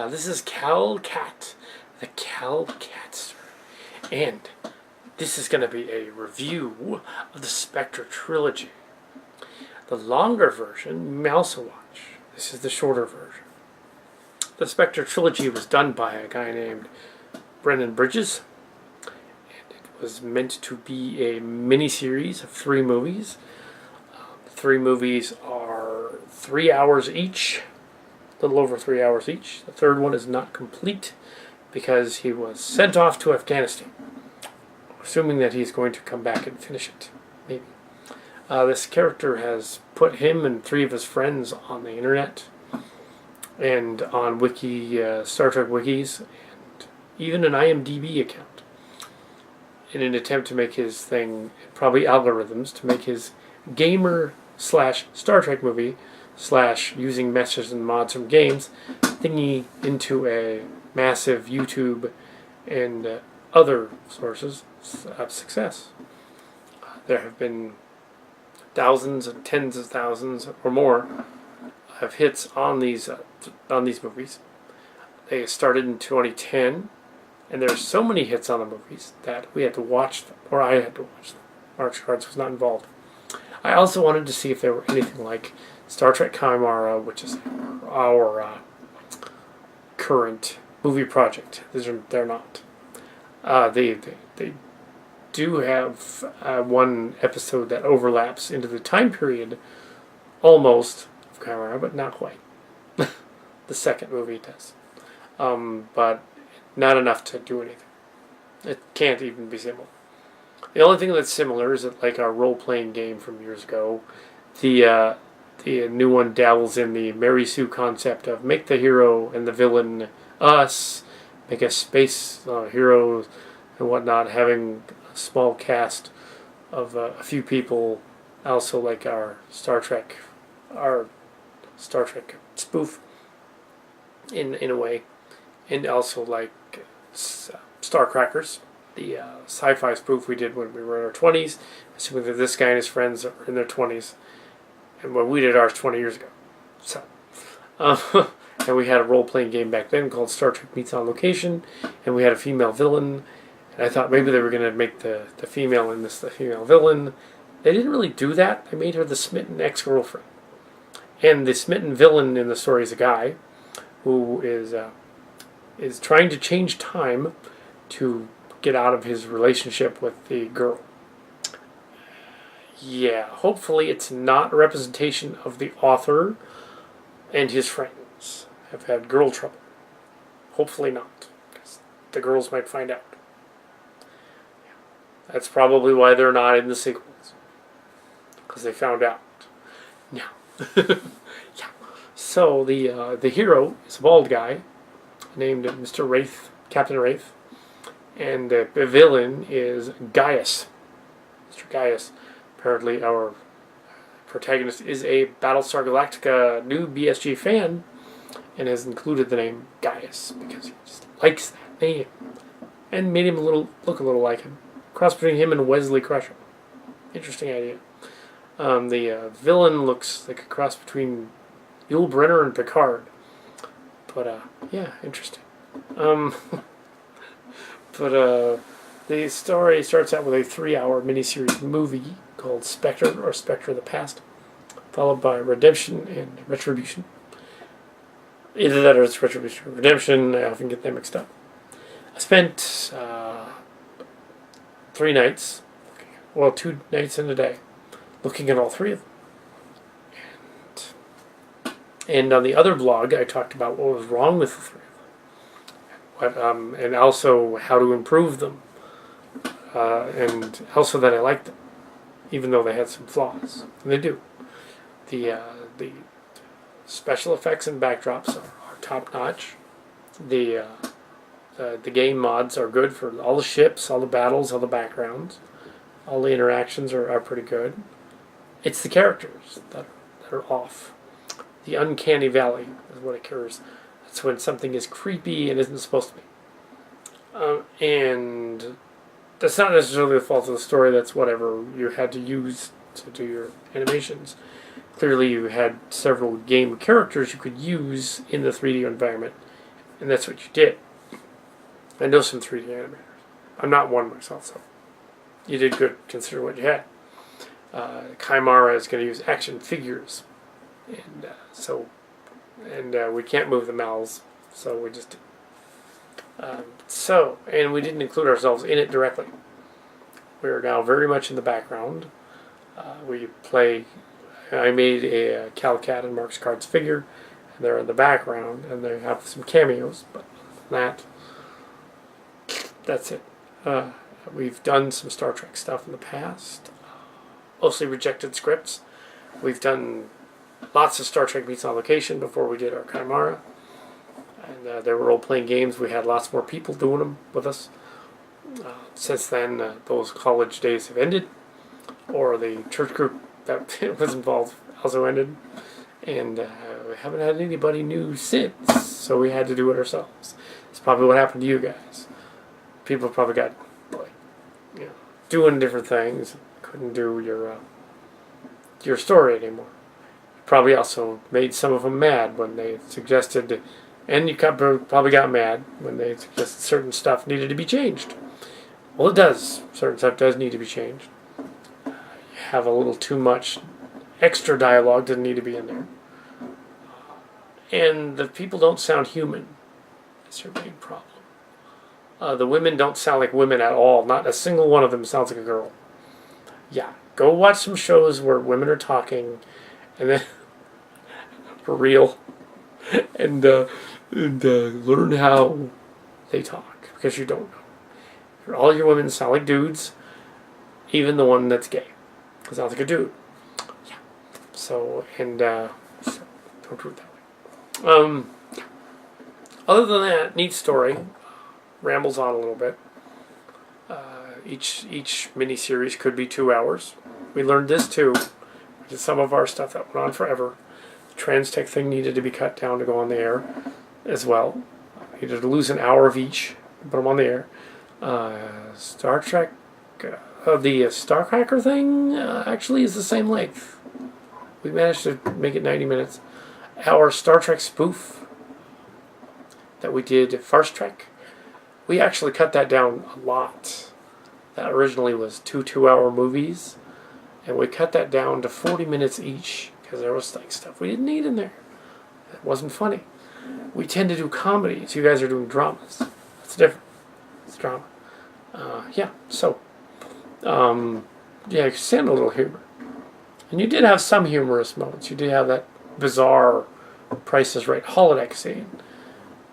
This is Kal Kat, the Kal Kat story. And this is going to be a review of the Spectre trilogy. The longer version, you may also watch. This is the shorter version. The Spectre trilogy was done by a guy named Brendan Bridges. And it was meant to be a miniseries of 3 movies. The 3 movies are 3 hours each. A little over 3 hours each. The third one is not complete because he was sent off to Afghanistan. Assuming that he's going to come back and finish it. Maybe. This character has put him and 3 of his friends on the internet and on Star Trek wikis, and even an IMDb account, in an attempt to make his thing, probably algorithms, to make his gamer/Star Trek movie / using messages and mods from games thingy into a massive YouTube and other sources of success. There have been thousands and tens of thousands or more of hits on these movies. They started in 2010, and there's so many hits on the movies that we had to watch them, or I had to watch them. March Cards was not involved. I also wanted to see if there were anything like Star Trek Chimera, which is our current movie project. They're not. They do have one episode that overlaps into the time period almost of Chimera, but not quite. The second movie does. But not enough to do anything. It can't even be similar. The only thing that's similar is that, like our role-playing game from years ago, the new one dabbles in the Mary Sue concept of make the hero and the villain us, make a space heroes and whatnot, having a small cast of a few people, also like our Star Trek spoof in a way, and also like Starcrackers, the sci-fi spoof we did when we were in our 20s, assuming that this guy and his friends are in their 20s, and when we did ours 20 years ago. So, and we had a role-playing game back then called Star Trek Meets on Location, and we had a female villain, and I thought maybe they were going to make the female in this the female villain. They didn't really do that. They made her the smitten ex-girlfriend. And the smitten villain in the story is a guy who is trying to change time to get out of his relationship with the girl. Yeah, hopefully it's not a representation of the author and his friends have had girl trouble. Hopefully not, because the girls might find out. That's probably why they're not in the sequels, because they found out. Now, yeah. So the hero is a bald guy named Mr. Wraith, Captain Wraith, and the villain is Gaius. Mr. Gaius. Apparently, our protagonist is a Battlestar Galactica new BSG fan and has included the name Gaius because he just likes that name and made him look a little like him. Cross between him and Wesley Crusher. Interesting idea. The villain looks like a cross between Yul Brynner and Picard. But, yeah, interesting. The story starts out with a 3-hour miniseries movie called Spectre, or Spectre of the Past, followed by Redemption and Retribution. Either that or it's Retribution or Redemption. I often get them mixed up. I spent 3 nights, 2 nights and a day, looking at all 3 of them. And on the other blog, I talked about what was wrong with the 3 of them, and also how to improve them, and also that I liked them, even though they had some flaws. And they do. The special effects and backdrops are top notch. The game mods are good for all the ships, all the battles, all the backgrounds. All the interactions are pretty good. It's the characters that are off. The uncanny valley is what occurs. That's when something is creepy and isn't supposed to be. And that's not necessarily the fault of the story. That's whatever you had to use to do your animations. Clearly you had several game characters you could use in the 3D environment And that's what you did. I know some 3D animators. I'm not one myself, so you did good considering what you had. Kaimara is going to use action figures, and we can't move the mouths, so we just and we didn't include ourselves in it directly. We are now very much in the background. We play. I made a Kal Kat and Mark's Cards figure, and they're in the background, and they have some cameos, but that's it. We've done some Star Trek stuff in the past, mostly rejected scripts. We've done lots of Star Trek Meets on Location before we did our Kaimara, and they were role-playing games. We had lots more people doing them with us. Since then, those college days have ended, or the church group that was involved also ended, and we haven't had anybody new since, so we had to do it ourselves. It's probably what happened to you guys. People probably got doing different things, couldn't do your story anymore. Probably also made some of them mad when they suggested, and you probably got mad when they suggested certain stuff needed to be changed. Well, it does. Certain stuff does need to be changed. You have a little too much extra dialogue that need to be in there. And the people don't sound human. That's their main problem. The women don't sound like women at all. Not a single one of them sounds like a girl. Yeah, go watch some shows where women are talking, and then for real, and learn how they talk, because you don't know. All your women sound like dudes, even the one that's gay. It sounds like a dude. Yeah. So don't do it that way. Other than that, neat story. Rambles on a little bit. Each miniseries could be 2 hours. We learned this too. We did some of our stuff that went on forever. The Transtech thing needed to be cut down to go on the air as well. We needed to lose an hour of each and put them on the air. Star Trek, the Starcracker thing actually is the same length. We managed to make it 90 minutes. Our Star Trek spoof that we did First Trek, we actually cut that down a lot. That originally was 2 2-hour movies, and we cut that down to 40 minutes each because there was like stuff we didn't need in there. It wasn't funny. We tend to do comedies. You guys are doing dramas. That's different. It's drama. You stand a little humor. And you did have some humorous moments. You did have that bizarre Price is Right holodeck scene,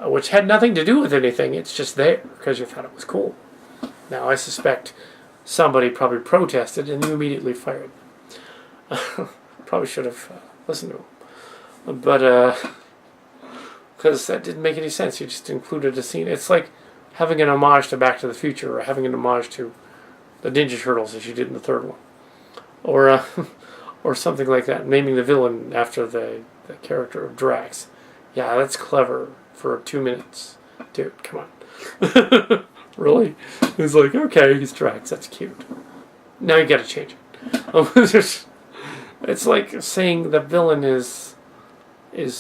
which had nothing to do with anything. It's just there because you thought it was cool. Now, I suspect somebody probably protested and you immediately fired them. Probably should have listened to them. But, because that didn't make any sense. You just included a scene. It's like having an homage to Back to the Future, or having an homage to the Ninja Turtles, as you did in the third one. Or something like that. Naming the villain after the character of Drax. Yeah, that's clever for 2 minutes. Dude, come on. Really? It's like, okay, he's Drax. That's cute. Now you gotta change it. It's like saying the villain is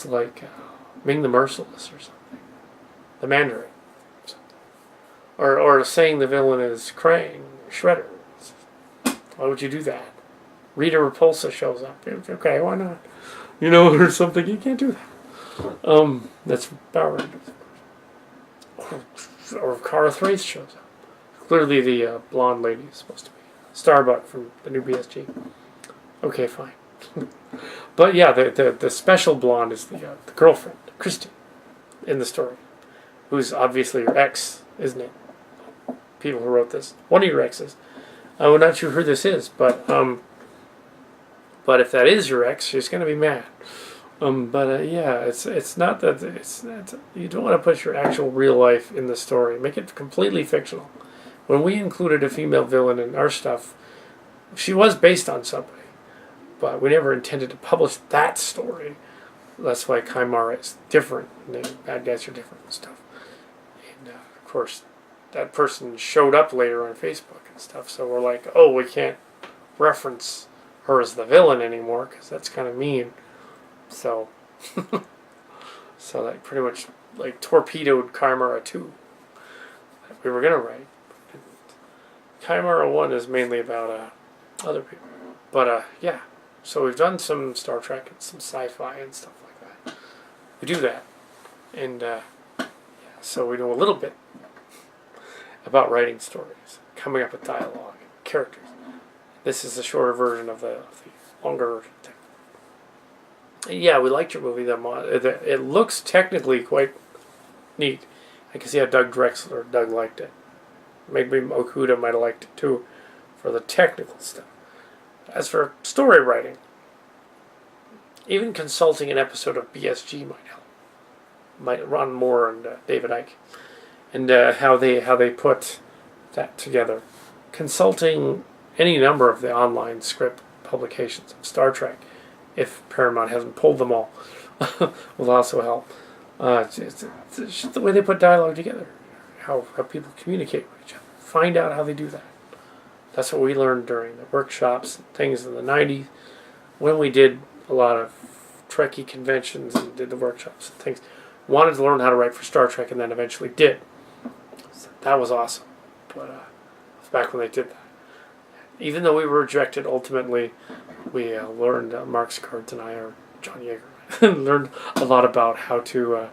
like Ming the Merciless or something. The Mandarin. Or saying the villain is Krang, Shredder. Why would you do that? Rita Repulsa shows up. Okay, why not? Or something. You can't do that. That's Power Rangers. Or Cara Thrace shows up. Clearly the blonde lady is supposed to be Starbuck from the new BSG. Okay, fine. But yeah, the special blonde is the girlfriend, Christy, in the story, who's obviously your ex, isn't it? People who wrote this, one of your exes. I'm not sure who this is, but if that is your ex, she's going to be mad. It's not that you don't want to put your actual real life in the story. Make it completely fictional. When we included a female villain in our stuff, she was based on somebody, but we never intended to publish that story. That's why Kaimara is different. And the bad guys are different and stuff. And of course, that person showed up later on Facebook and stuff. So we're like, oh, we can't reference her as the villain anymore because that's kind of mean. So that pretty much like torpedoed Chimera 2 that we were gonna write. Chimera 1 is mainly about other people. But yeah, so we've done some Star Trek and some sci-fi and stuff like that. We do that. And yeah, so we know a little bit about writing stories, coming up with dialogue, characters. This is a shorter version of the longer thing. And yeah, we liked your movie. It looks technically quite neat. I can see how Doug liked it. Maybe Okuda might have liked it too, for the technical stuff. As for story writing, even consulting an episode of BSG might help. Might Ron Moore and David Icke, and how they put that together. Consulting any number of the online script publications of Star Trek, if Paramount hasn't pulled them all, will also help. It's just the way they put dialogue together, how people communicate with each other. Find out how they do that. That's what we learned during the workshops and things in the 90s, when we did a lot of Trekkie conventions and did the workshops and things. Wanted to learn how to write for Star Trek, and then eventually did. So that was awesome. But it was back when they did that. Even though we were rejected, ultimately, we learned, Mark Scards and I, or John Yeager, learned a lot about how to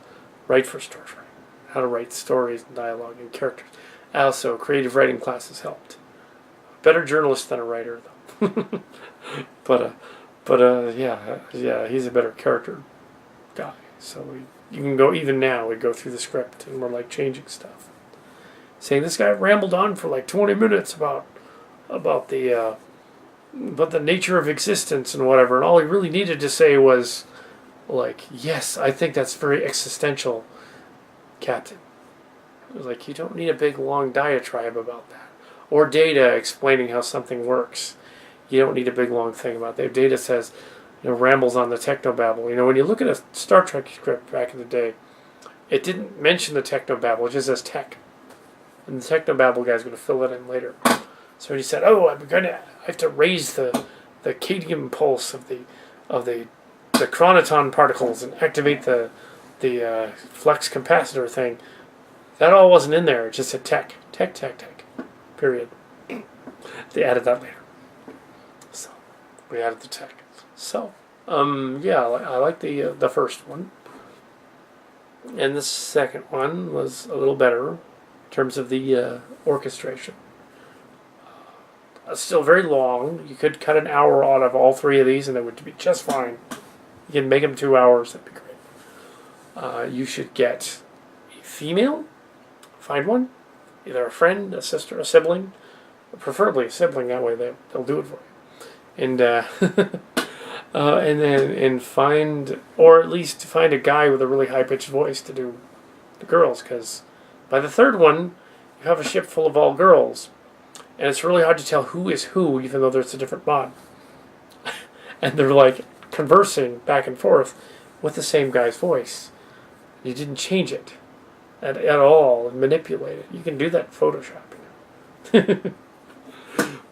write for Star Trek, how to write stories and dialogue and characters. Also, creative writing classes helped. Better journalist than a writer, though. yeah, he's a better character guy. So you can go, even now, we go through the script and we're like changing stuff. Saying this guy rambled on for like 20 minutes about the nature of existence and whatever, and all he really needed to say was like, yes, I think that's very existential, Captain. It was like, you don't need a big long diatribe about that. Or Data explaining how something works. You don't need a big long thing about that. Data says, rambles on the technobabble. When you look at a Star Trek script back in the day, it didn't mention the technobabble, it just says tech. And the technobabble guy's going to fill it in later. So he said, I have to raise the cadmium pulse of the chronoton particles and activate the flux capacitor thing. That all wasn't in there. It just said tech. Period. They added that later. So we added the tech. So yeah, I like the first one, and the second one was a little better in terms of the orchestration. Still very long. You could cut an hour out of all three of these, and it would be just fine. You can make them 2 hours. That'd be great. You should get a female. Find one. Either a friend, a sister, a sibling, preferably a sibling. That way they'll do it for you. And find, or at least find a guy with a really high pitched voice to do the girls, because by the third one you have a ship full of all girls, and it's really hard to tell who is who, even though there's a different mod. And they're like conversing back and forth with the same guy's voice. You didn't change it at all and manipulate it. You can do that in Photoshop.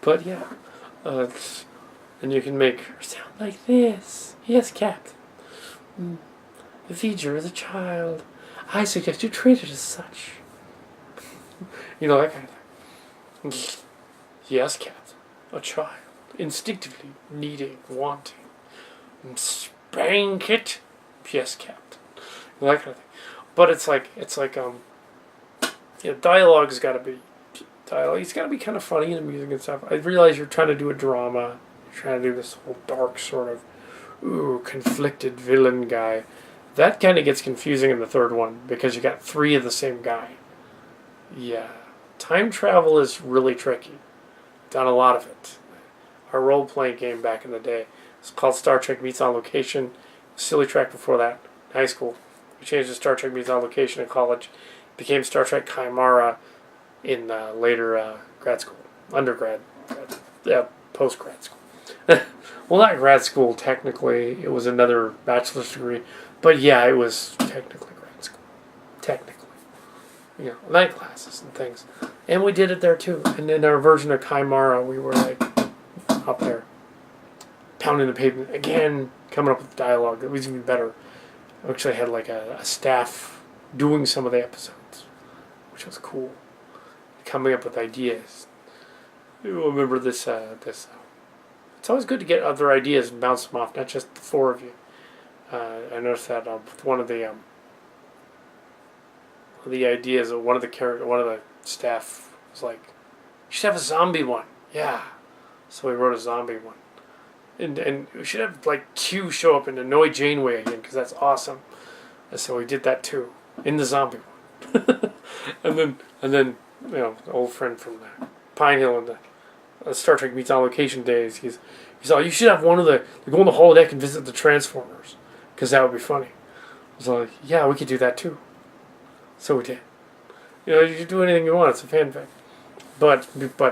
But yeah, and you can make her sound like this. Yes, Captain. Feed her as a child. I suggest you treat it as such. That kind of thing. Yes, Captain. A child. Instinctively needing, wanting. Spank it. Yes, Captain. That kind of thing. But it's like dialogue's got to be dialogue. It's got to be kind of funny in the music and stuff. I realize you're trying to do a drama. You're trying to do this whole dark sort of conflicted villain guy. That kind of gets confusing in the third one because you got three of the same guy. Yeah, time travel is really tricky. Done a lot of it. Our role-playing game back in the day was called Star Trek Meets on Location. Silly track before that, high school. We changed to Star Trek Meets on Location in college. It became Star Trek Chimera in later grad school, undergrad, post-grad school. Well, not grad school technically. It was another bachelor's degree, but yeah, it was technically grad school. Technically, night classes and things, and we did it there too. And in our version of Chimera, we were like up there, pounding the pavement again, coming up with dialogue that was even better. We actually had like a staff doing some of the episodes, which was cool. Coming up with ideas. You remember this? It's always good to get other ideas and bounce them off, not just the four of you. I noticed that one of the ideas of one of the staff was like, "You should have a zombie one." Yeah, so we wrote a zombie one, and we should have like Q show up and annoy Janeway again because that's awesome. And so we did that too in the zombie one, and then an old friend from Pine Hill and the Star Trek Meets On Location days. He's like, "You should have one of the go on the holodeck and visit the Transformers because that would be funny." I was like, "Yeah, we could do that too." So we did. You can do anything you want. It's a fanfic. But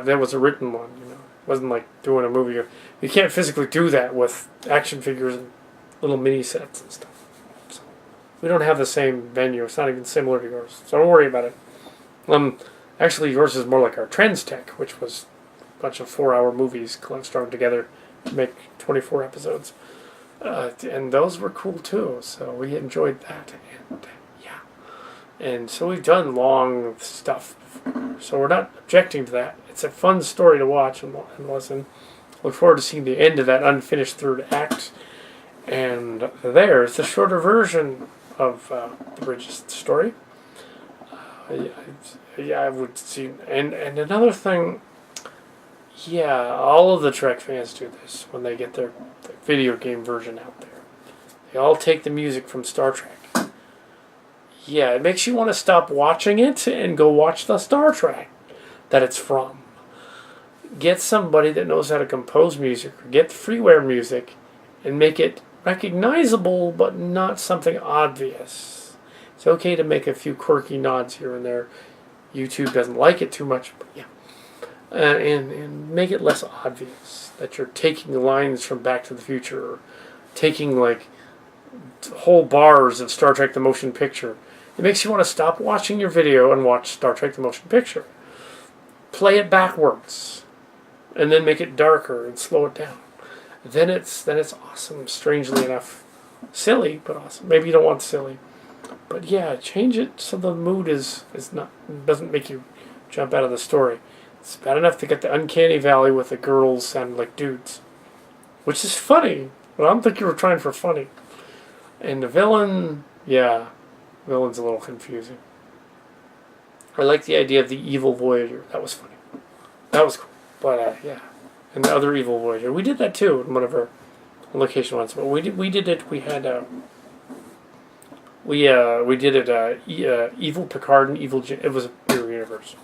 that was a written one. It wasn't like doing a movie. You can't physically do that with action figures and little mini sets and stuff. So we don't have the same venue. It's not even similar to yours. So don't worry about it. Actually, yours is more like our Trends Tech, which was a bunch of 4-hour movies strung together to make 24 episodes. And those were cool too. So we enjoyed that. And so we've done long stuff before. So we're not objecting to that. It's a fun story to watch and listen. Look forward to seeing the end of that unfinished third act. And there's the shorter version of the Bridges story. I would see. And another thing, all of the Trek fans do this when they get their video game version out there. They all take the music from Star Trek. Yeah, it makes you want to stop watching it and go watch the Star Trek that it's from. Get somebody that knows how to compose music, or get freeware music, and make it recognizable but not something obvious. It's okay to make a few quirky nods here and there. YouTube doesn't like it too much, but yeah. And make it less obvious that you're taking lines from Back to the Future, or taking like whole bars of Star Trek the Motion Picture. It makes you want to stop watching your video and watch Star Trek the Motion Picture. Play it backwards, and then make it darker and slow it down. Then it's awesome. Strangely enough, silly but awesome. Maybe you don't want silly, but yeah, change it so the mood doesn't make you jump out of the story. It's bad enough to get the uncanny valley with the girls sounding like dudes, which is funny. But I don't think you were trying for funny. And the villain, villain's a little confusing. I like the idea of the evil Voyager. That was funny. That was cool. But and the other evil Voyager. We did that too in one of our location ones. But we did it. We had we did it. Evil Picard and evil. It was a Mirror Universe.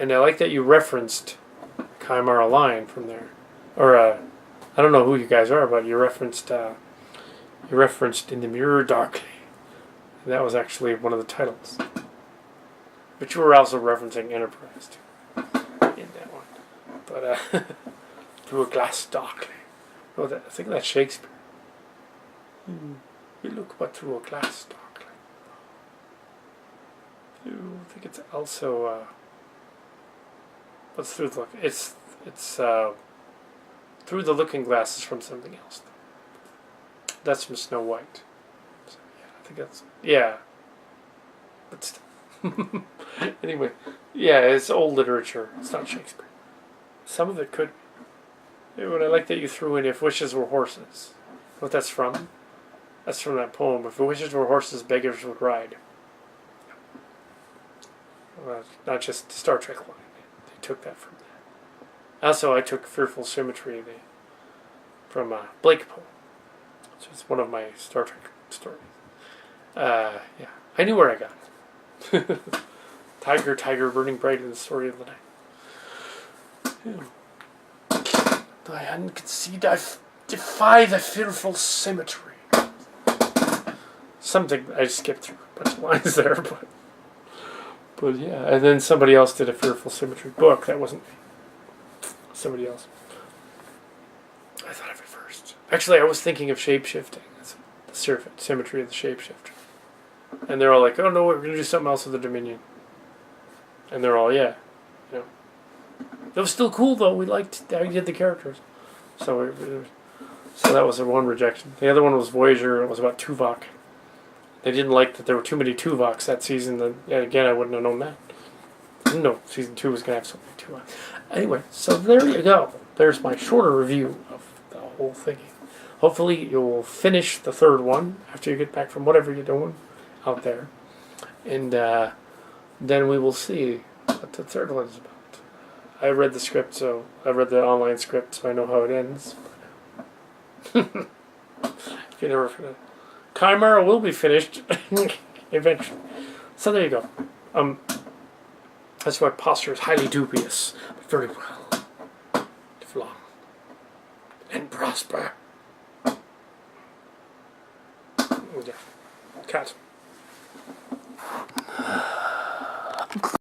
And I like that you referenced Chimera Line from there, or I don't know who you guys are, but you referenced In the Mirror Darkly. And that was actually one of the titles. But you were also referencing Enterprise too in that one. But Through a Glass Darkly. I think that's Shakespeare. You look but through a glass darkly. I think it's also what's through the look? It's Through the Looking Glass is from something else. That's from Snow White. So, I think that's But still. Anyway, it's old literature. It's not Shakespeare. Some of it could be. But I like that you threw in If Wishes Were Horses. What that's from? That's from that poem. If wishes were horses, beggars would ride. Well, not just Star Trek line. They took that from that. Also, I took Fearful Symmetry from Blake poem. So it's one of my Star Trek stories. I knew where I got it. Tiger, tiger, burning bright in the story of the night. Though I hadn't conceived, I defy the fearful symmetry. Something I skipped through a bunch of lines there, but and then somebody else did a Fearful Symmetry book. That wasn't me. Somebody else. I thought of it first. Actually, I was thinking of shape-shifting. That's the symmetry of the shapeshifter. And they're all like, "Oh no, we're going to do something else with the Dominion." And they're all, It was still cool though. We liked how you did the characters. So that was the one rejection. The other one was Voyager. It was about Tuvok. they didn't like that there were too many Tuvoks that season. Then again, I wouldn't have known that. I didn't know season 2 was going to have so many Tuvoks. Anyway, so there you go. There's my shorter review of the whole thing. Hopefully you'll finish the third one after you get back from whatever you're doing out there. And then we will see what the third one is about. I read the script, so I read the online script, so I know how it ends. If you never finish, Chimera will be finished eventually. So there you go. That's why posture is highly dubious, but very well. Live long and prosper. Yeah. Cat.